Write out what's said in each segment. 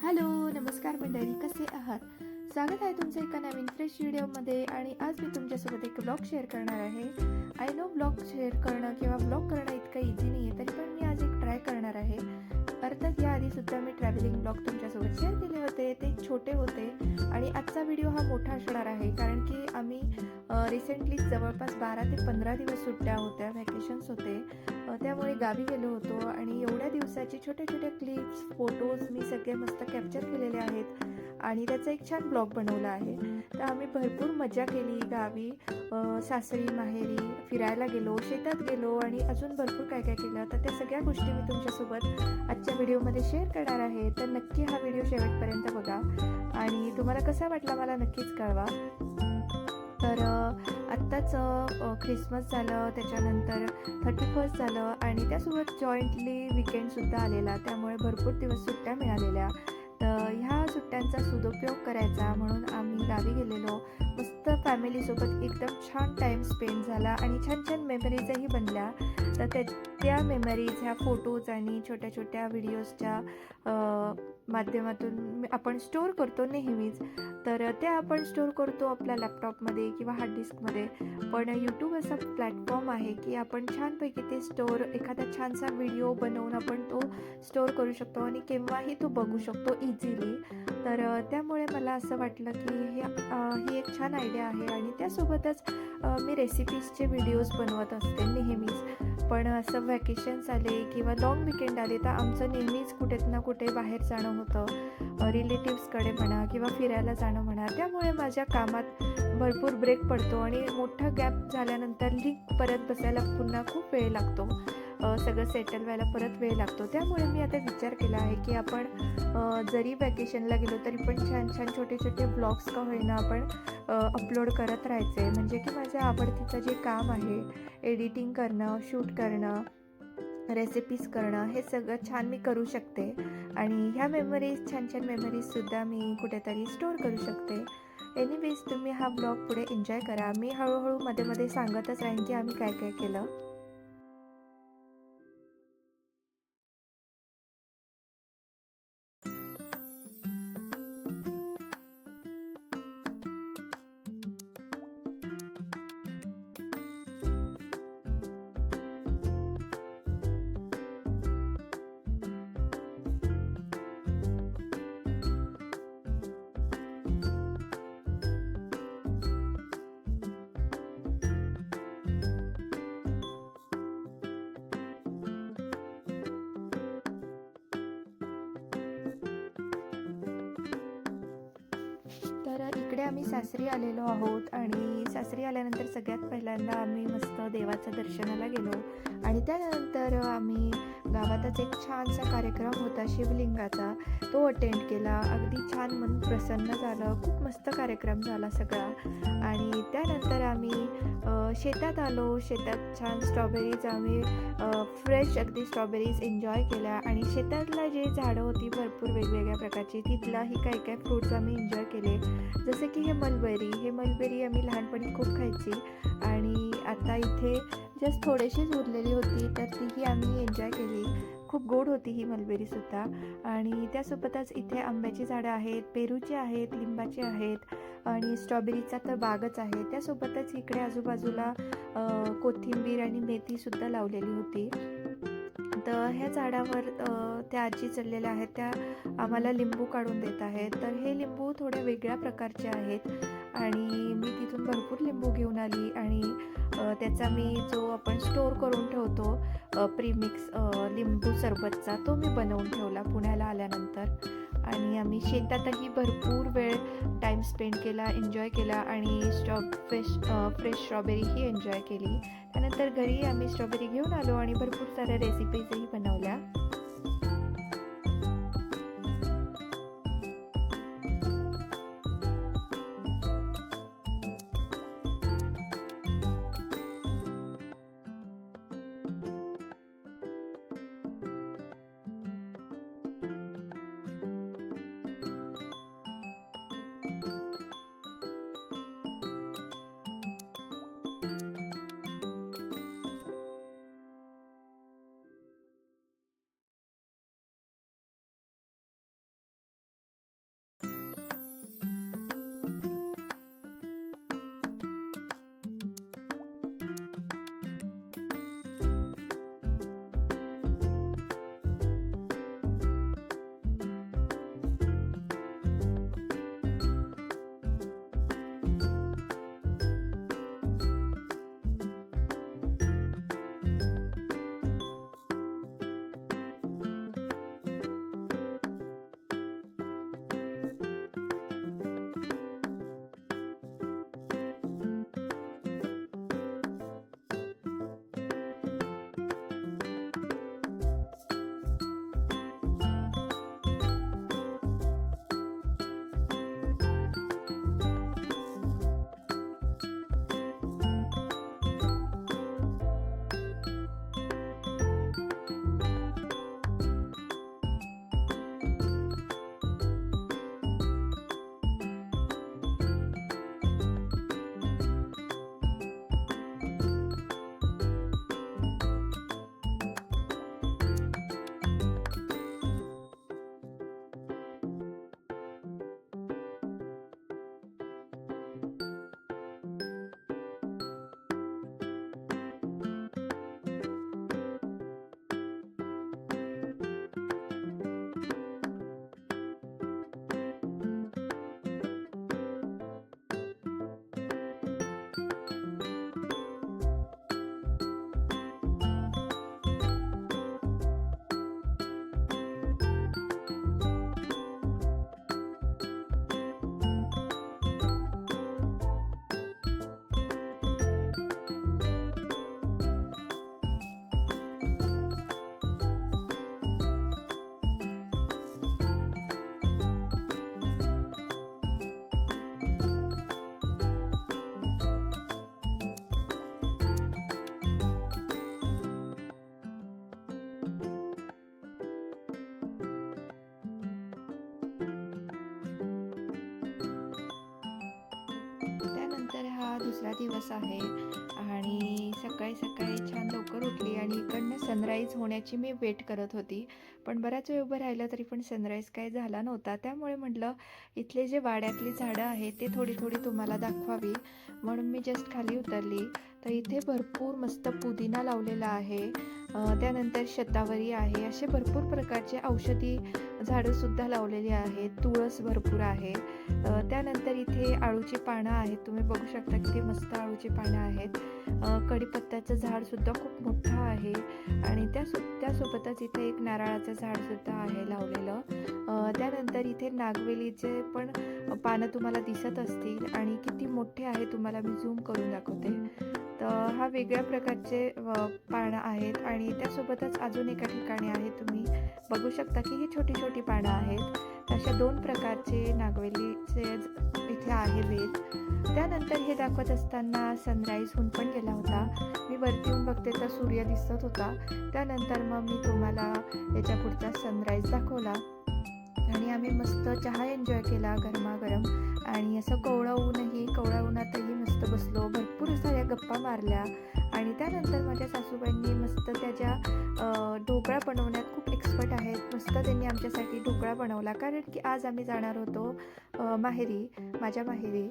Hello, नमस्कार मंडळी, कसे आहात? स्वागत आहे तुमचं एका नवीन फ्रेश व्हिडिओमध्ये. आणि आज मी तुमच्यासोबत एक ब्लॉग शेअर करणार आहे. आय नो ब्लॉग शेअर करणं किंवा ब्लॉग करणं इतकं इझी नाही आहे, तरी पण मी आज एक ट्राय करणार आहे. अर्थात याआधीसुद्धा मी ट्रॅव्हलिंग ब्लॉग तुमच्यासोबत शेअर केले होते, ते छोटे होते. आणि आजचा व्हिडिओ हा मोठा असणार आहे, कारण की आम्ही रिसेंटली जवळपास 12 ते 15 दिवस सुट्ट्या होत्या, व्हॅकेशन्स होते. त्यामुळे गावी गेलो होतो आणि एवढ्या दिवसाची छोट्या छोट्या क्लिप्स, फोटोज मी सगळे मस्त कॅप्चर केलेले आहेत आणि त्याचा एक छान ब्लॉग बनवला आहे. तर आम्ही भरपूर मजा केली गावी, सासरी माहेरी फिरायला गेलो, शेतात गेलो आणि अजून भरपूर काय काय केलं. तर त्या सगळ्या गोष्टी मी तुमच्यासोबत आजच्या व्हिडिओमध्ये शेअर करणार आहे. तर नक्की हा व्हिडिओ शेवटपर्यंत बघा आणि तुम्हाला कसा वाटला मला नक्कीच कळवा. तर आत्ताच ख्रिसमस झालं, त्याच्यानंतर 31st झालं आणि त्यासोबत जॉईंटली विकेंडसुद्धा आलेला, त्यामुळे भरपूर दिवस सुट्ट्या मिळालेल्या. तर ह्या सुट्ट्यांचा सदुपयोग करायचा म्हणून आम्ही गावी गेलेलो. मस्त फॅमिलीसोबत एकदम छान टाईम स्पेंड झाला आणि छान छान मेमरीजही बनल्या. तर त्या मेमरीज, ह्या फोटोज आणि छोट्या छोट्या व्हिडिओजच्या माध्यमातून आपण स्टोअर करतो नेहमीच. तर त्या आपण स्टोअर करतो आपल्या लॅपटॉपमध्ये किंवा हार्ड डिस्कमध्ये. पण यूट्यूब असा प्लॅटफॉर्म आहे की आपण छानपैकी ते स्टोअर, एखादा छानसा व्हिडिओ बनवून आपण तो स्टोअर करू शकतो आणि केव्हाही तो बघू शकतो इझिली. तर त्यामुळे मला असं वाटलं की ही एक छान आयडिया आहे. आणि त्यासोबतच मी रेसिपीजचे व्हिडिओज बनवत असते नेहमीच. पण असं व्हॅकेशन्स आले किंवा लाँग विकेंड आले तर आमचं नेहमीच कुठे ना कुठे बाहेर जाणं होतं, रिलेटिव्सकडे म्हणा किंवा फिरायला जाणं म्हणा. त्यामुळे माझ्या कामात भरपूर ब्रेक पडतो आणि मोठा गॅप झाल्यानंतर लिंक परत बसायला पुन्हा खूप वेळ लागतो, सगळं सेटल व्हायला परत वेळ लागतो. त्यामुळे मी आता विचार केला आहे की आपण जरी वॅकेशनला गेलो तरी पण छान छान छोटे छोटे ब्लॉग्स का होईना आपण अपलोड करत राहायचे. म्हणजे की माझ्या आवडतीचं जे काम आहे, एडिटिंग करणं, शूट करणं, रेसिपीज करणं, हे सगळं छान मी करू शकते. आणि ह्या मेमरीज, छान छान मेमरीजसुद्धा मी कुठेतरी स्टोअर करू शकते. एनिवेज, तुम्ही हा ब्लॉग पुढे एन्जॉय करा. मी हळूहळू मध्ये मध्ये सांगतच राहीन की आम्ही काय काय केलं. तर इकडे आम्ही सासरी आलेलो आहोत आणि सासरी आल्यानंतर सगळ्यात पहिल्यांदा आम्ही मस्त देवाच्या दर्शनाला गेलो. आणि त्यानंतर आम्ही गावातच एक छानसा कार्यक्रम होता शिवलिंगाचा, तो अटेंड केला. अगदी छान, मन प्रसन्न झालं, खूप मस्त कार्यक्रम झाला सगळा. आणि त्यानंतर आम्ही शेतात आलो. शेतात छान स्ट्रॉबेरीज, आम्ही फ्रेश अगदी स्ट्रॉबेरीज एन्जॉय केल्या. आणि शेतातला जे झाडं होती भरपूर वेगवेगळ्या प्रकारची, तिथलाही काही काही फ्रूट्स आम्ही एन्जॉय केले. जसं की हे मलबेरी आम्ही लहानपणी खूप खायची आणि आता इथे जस्ट थोडीशीच उरलेली होती, तर तीही आम्ही एन्जॉय केली. खूप गोड होती ही मलबेरीसुद्धा. आणि त्यासोबतच इथे आंब्याची झाडं आहेत, पेरूची आहेत, लिंबाची आहेत आणि स्ट्रॉबेरीचा तर बागच आहे. त्यासोबतच इकडे आजूबाजूला कोथिंबीर आणि मेथीसुद्धा लावलेली होती. तर ह्या झाडावर त्या आजी चढलेल्या आहेत, त्या आम्हाला लिंबू काढून देत आहेत. तर हे लिंबू थोड्या वेगळ्या प्रकारचे आहेत आणि मी तिथून भरपूर लिंबू घेऊन आली. आणि त्याचा मी जो आपण स्टोअर करून ठेवतो प्रीमिक्स लिंबू सरबतचा, तो मी बनवून ठेवला पुण्याला आल्यानंतर. आणि आम्ही शेतातही भरपूर वेळ टाईम स्पेंड केला, एन्जॉय केला आणि फ्रेश स्ट्रॉबेरीही एन्जॉय केली. त्यानंतर घरी आम्ही स्ट्रॉबेरी घेऊन आलो आणि भरपूर साऱ्या रेसिपीजही बनवल्या. दुसरा दिवस आहे आणि सकाळी सकाळी छान लवकर उठली आणि इकडनं सनराईज होण्याची मी वेट करत होती. पण बराच वेळ उभं राहिलं तरी पण सनराईज काही झाला नव्हता. त्यामुळे म्हटलं इथले जे वाड्यातली झाडं आहेत ते थोडी थोडी तुम्हाला दाखवावी, म्हणून मी जस्ट खाली उतरली. तर इथे भरपूर मस्त पुदिना लावलेला आहे. त्यानंतर शतावरी आहे. असे भरपूर प्रकारचे औषधी झाडंसुद्धा लावलेली आहेत. तुळस भरपूर आहे. त्यानंतर इथे आळूची पानं आहेत. तुम्ही बघू शकता किती मस्त आळूची पानं आहेत. कढीपत्त्याचं झाडसुद्धा खूप मोठं आहे आणि त्यासोबतच इथे एक नारळाचं झाडसुद्धा आहे लावलेलं. त्यानंतर इथे नागवेलीचे पण पानं तुम्हाला दिसत असतील आणि किती मोठे आहे तुम्हाला मी झूम करून दाखवते. तर हा वेगळ्या प्रकारचे पानं आहेत आणि त्यासोबतच अजून एका ठिकाणी आहे, तुम्ही बघू शकता की ही छोटी छोटी पानं आहेत. अशा 2 प्रकारचे नागवेलीचे इथे आहे वेल. त्यानंतर हे दाखवत असताना सनराईज होऊन पण गेला होता. मी वरती येऊन बघते तर सूर्य दिसत होता. त्यानंतर मग मी तुम्हाला याच्या पुढचा सनराईज दाखवला आणि आम्ही मस्त चहा एन्जॉय केला गरमागरम आणि असं कोवळं उन्हातही मस्त बसलो, भरपूर साऱ्या गप्पा मारल्या आणि त्यानंतर माझ्या सासूबाईंनी मस्त त्याच्या ढोकळा बनवण्यात खूप एक्सपर्ट आहेत. मस्त त्यांनी आमच्यासाठी ढोकळा बनवला, कारण की आज आम्ही जाणार होतो माझ्या माहेरी.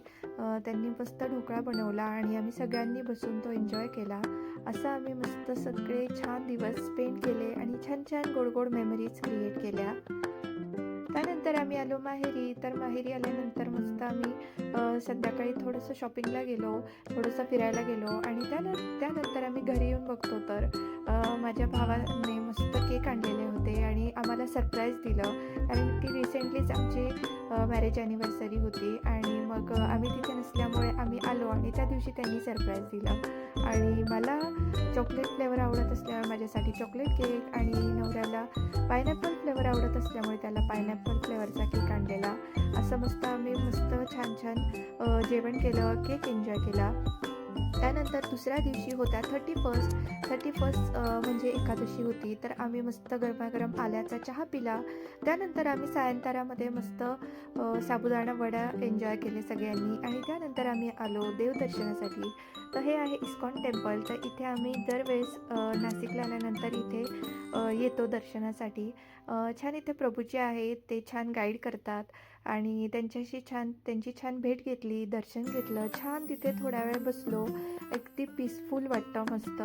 त्यांनी मस्त ढोकळा बनवला आणि आम्ही सगळ्यांनी बसून तो एन्जॉय केला. असं आम्ही मस्त सगळे छान दिवस स्पेंड केले आणि छान छान गोड गोड मेमरीज क्रिएट केल्या. त्यानंतर आम्ही आलो माहेरी. तर माहेरी आल्यानंतर मस्त आम्ही संध्याकाळी थोडंसं शॉपिंगला गेलो, थोडंसं फिरायला गेलो आणि त्यानंतर आम्ही घरी येऊन बघतो तर माझ्या भावाने मस्त केक आणलेले होते आणि आम्हाला सरप्राईज दिलं, कारण की रिसेंटलीच आमची मॅरेज ॲनिव्हर्सरी होती आणि मग आम्ही तिथे नसल्यामुळे आम्ही आलो आणि त्या दिवशी त्यांनी सरप्राईज दिलं. आणि मला चॉकलेट फ्लेवर आवडत असल्यामुळे माझ्यासाठी चॉकलेट केक आणि नवऱ्याला पायनॅपल फ्लेवर आवडत असल्यामुळे त्याला पायनॅपल फ्लेवरचा केक आणलेला. असं मस्त आम्ही छान छान जेवण केलं, केक एन्जॉय केला. त्यानंतर दुसऱ्या दिवशी होता 31st म्हणजे एकादशी होती. तर आम्ही मस्त गरमागरम आल्याचा चहा पिला. त्यानंतर आम्ही सायंकाळामध्ये मस्त साबुदाणा वडा एन्जॉय केले सगळ्यांनी आणि त्यानंतर आम्ही आलो देवदर्शनासाठी. तर हे आहे इस्कॉन टेम्पल. तर इथे आम्ही दरवेळेस नाशिकला आल्यानंतर इथे येतो दर्शनासाठी. छान इथे प्रभूजी आहेत, ते छान गाईड करतात आणि त्यांची छान भेट घेतली, दर्शन घेतलं. छान तिथे थोडा वेळ बसलो, अगदी पीसफुल वाटतं मस्त.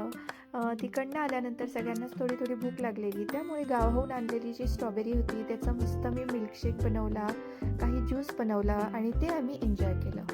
तिकडनं आल्यानंतर सगळ्यांनाच थोडी थोडी भूक लागलेली, त्यामुळे गावाहून आणलेली जी स्ट्रॉबेरी होती त्याचा मस्त मी मिल्कशेक बनवला, काही ज्यूस बनवला आणि ते आम्ही एन्जॉय केलं.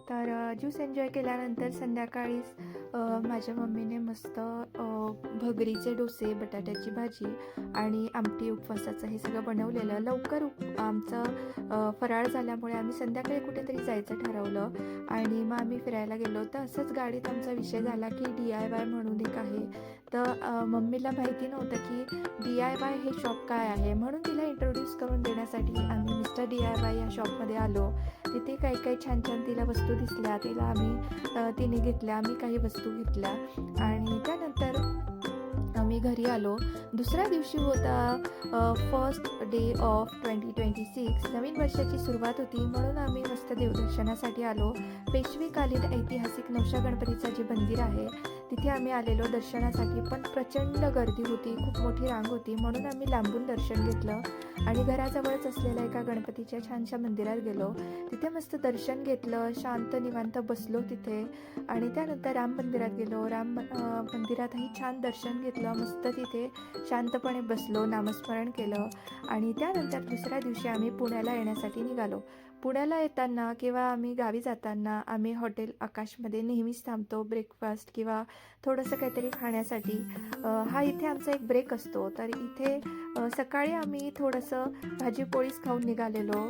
तर ज्यूस एन्जॉय केल्यानंतर संध्याकाळीच माझ्या मम्मीने मस्त भगरीचे डोसे, बटाट्याची भाजी आणि आमटी उपवासाचं हे सगळं बनवलेलं. लवकर आमचं फराळ झाल्यामुळे आम्ही संध्याकाळी कुठेतरी जायचं ठरवलं आणि मग आम्ही फिरायला गेलो. तर असंच गाडीत आमचा विषय झाला की DIY म्हणून एक आहे. तर मम्मीला माहिती नव्हतं की DIY हे शॉप काय आहे, म्हणून तिला इंट्रोड्यूस करून देण्यासाठी आम्ही मिस्टर DIY या शॉपमध्ये आलो. तिथे काही छान छान तिला वस्तू दिसल्या, तिने घेतल्या, आम्ही काही वस्तू घेतल्या आणि त्यानंतर आम्ही घरी आलो. दुसऱ्या दिवशी होता फर्स्ट डे ऑफ 2026. नवीन वर्षाची सुरुवात होती म्हणून आम्ही मस्त देवदर्शनासाठी आलो. पेशवेकालीन ऐतिहासिक नवशा गणपतीचं जे मंदिर आहे तिथे आम्ही आलेलो दर्शनासाठी, पण प्रचंड गर्दी होती, खूप मोठी रांग होती म्हणून आम्ही लांबून दर्शन घेतलं आणि घराजवळच असलेल्या एका गणपतीच्या छानशा मंदिरात गेलो. तिथे मस्त दर्शन घेतलं, शांत निवांत बसलो तिथे आणि त्यानंतर राम मंदिरात गेलो. मंदिरातही छान दर्शन घेतलं, मस्त तिथे शांतपणे बसलो, नामस्मरण केलं आणि त्यानंतर दुसऱ्या दिवशी आम्ही पुण्याला येण्यासाठी निघालो. पुण्याला येताना किंवा आम्ही गावी जाताना आम्ही हॉटेल आकाशमध्ये नेहमीच थांबतो ब्रेकफास्ट किंवा थोडंसं काहीतरी खाण्यासाठी. हा इथे आमचा एक ब्रेक असतो. तर इथे सकाळी आम्ही थोडंसं भाजी पोळीच खाऊन निघालेलो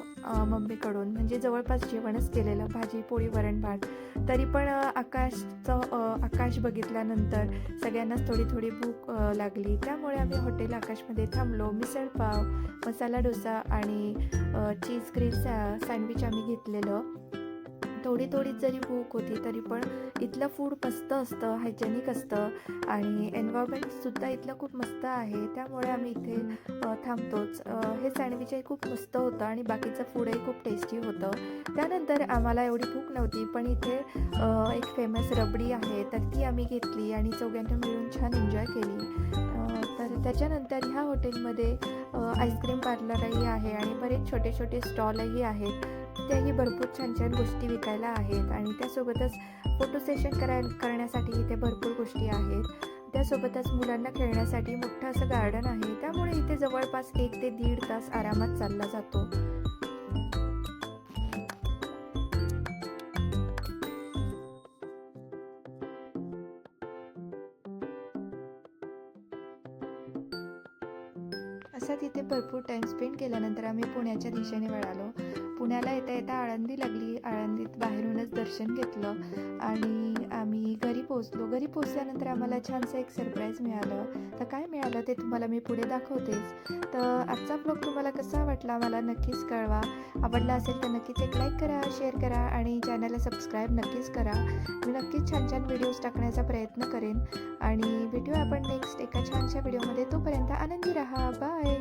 मम्मीकडून, म्हणजे जवळपास जेवणच केलेलं, भाजी पोळी वरण भात. तरी पण आकाश बघितल्यानंतर सगळ्यांनाच थोडी थोडी भूक लागली, त्यामुळे आम्ही हॉटेल आकाशमध्ये थांबलो. मिसळपाव, मसाला डोसा आणि चीज ग्रिल सँडविच आम्ही घेतलेलं. थोडी जरी भूक होती तरी पण इथलं फूड मस्त असतं, हायजेनिक असतं आणि एन्व्हायरमेंटसुद्धा इथलं खूप मस्त आहे, त्यामुळे आम्ही इथे थांबतोच. हे सँडविचही खूप मस्त होतं आणि बाकीचं फूडही खूप टेस्टी होतं. त्यानंतर आम्हाला एवढी भूक नव्हती, पण इथे एक फेमस रबडी आहे तर ती आम्ही घेतली आणि चौघांनी मिळून छान एन्जॉय केली. तर त्याच्यानंतर ह्या हॉटेलमध्ये आईस्क्रीम पार्लरही आहे आणि बरेच छोटे स्टॉलही आहेत. तिथेही भरपूर छान गोष्टी विकायला आहेत आणि त्यासोबतच फोटो सेशन करण्यासाठी इथे भरपूर गोष्टी आहेत. त्यासोबतच मुलांना खेळण्यासाठी मोठं असं गार्डन आहे, त्यामुळे इथे जवळपास 1 ते 1.5 तास आरामात चालला जातो. असा तिथे भरपूर टाईम स्पेंड केल्यानंतर आम्ही पुण्याच्या दिशेने वळालो. पुण्याला येता आळंदी लागली. आळंदीत बाहेरूनच दर्शन घेतलं आणि आम्ही घरी पोहोचलो. घरी पोहोचल्यानंतर आम्हाला छानसं एक सरप्राईज मिळालं. तर काय मिळालं ते तुम्हाला मी पुढे दाखवतेच. तर आजचा ब्लॉग तुम्हाला कसा वाटला मला नक्कीच कळवा. आवडला असेल तर नक्कीच एक लाईक करा, शेअर करा आणि चॅनलला सबस्क्राईब नक्कीच करा. मी नक्कीच छान व्हिडिओज टाकण्याचा प्रयत्न करेन आणि भेटूया आपण नेक्स्ट एका छानशा व्हिडिओमध्ये. तोपर्यंत आनंदी राहा. बाय.